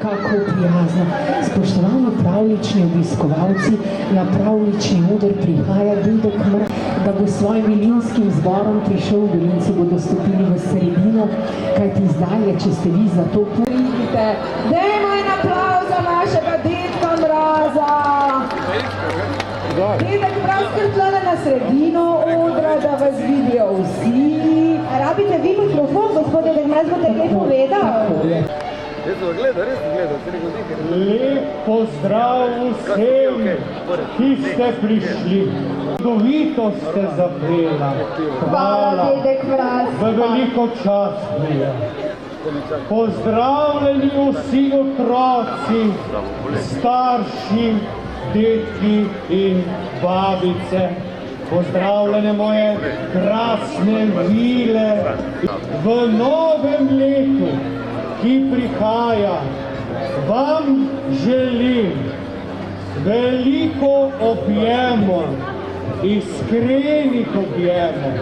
Kako prijazno. Spoštovani pravlični obiskovalci, na pravlični oder prihaja Dedek Mraz. Da bo s svojim vilinskim zborom prišel v Dolincu, bodo stopili v sredino, kajti zdaj je, če ste vi za to pridite. Dajmo en aplavz za našega Dedka Mraza. Dedek Mraz krtlane na sredino odra, da vas vidijo vsi. Rabite vi mikrofon, gospod Dedek Mraz, boste kaj povedal? Lep pozdrav vsem, ki ste prišli. Čudovito ste zapela. Hvala, v veliko čast mi je. Pozdravljeni vsi otroci, starši, detki in babice. Pozdravljene moje krasne vile v novem letu, ki prihaja. Vam želim veliko objemov, iskrenih objemov,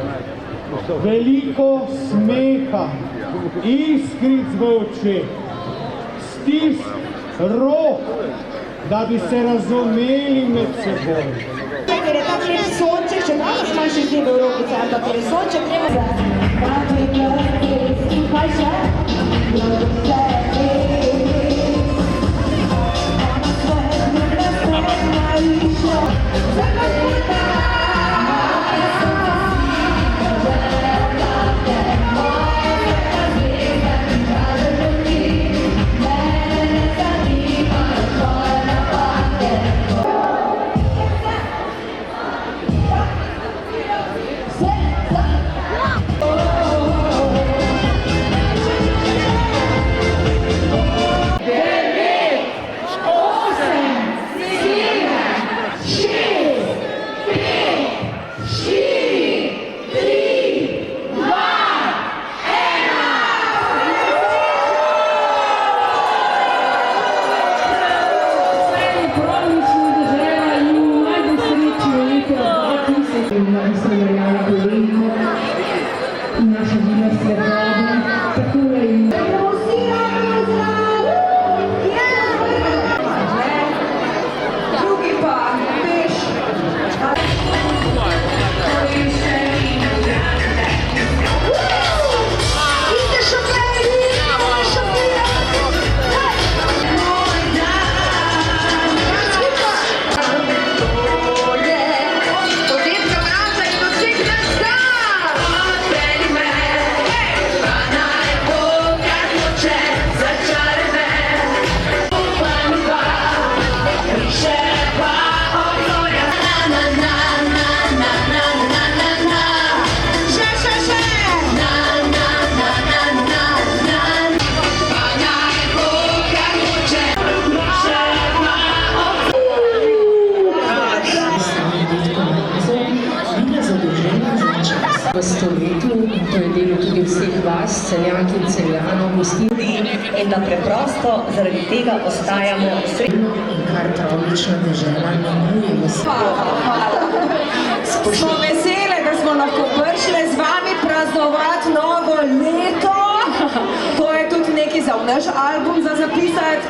veliko smeha, iskric v očeh, stisk rok, da bi se razumeli med seboj. Ker je tak lep sonček, še malo smo še zdaj v rokice, ampak ker je sonček, treba za... Kaj še? Naša vila Svetlobe, takole in... Drugi pa, veš... Idite šoperi, idite šoperi! V stoletju, in to je delo tudi vseh vas, Celjank in Celjanov, gostili in da preprosto zaradi tega ostajamo sredno in kar pravlična dežela namuje v Smo vesele, da smo lahko prišli z vami praznovati novo leto. To je tudi nekaj za naš album za zapisati.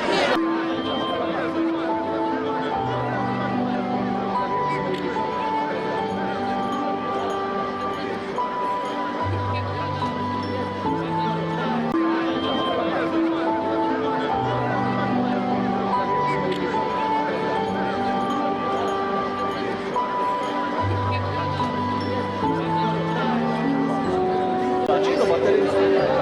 Giro materializzato.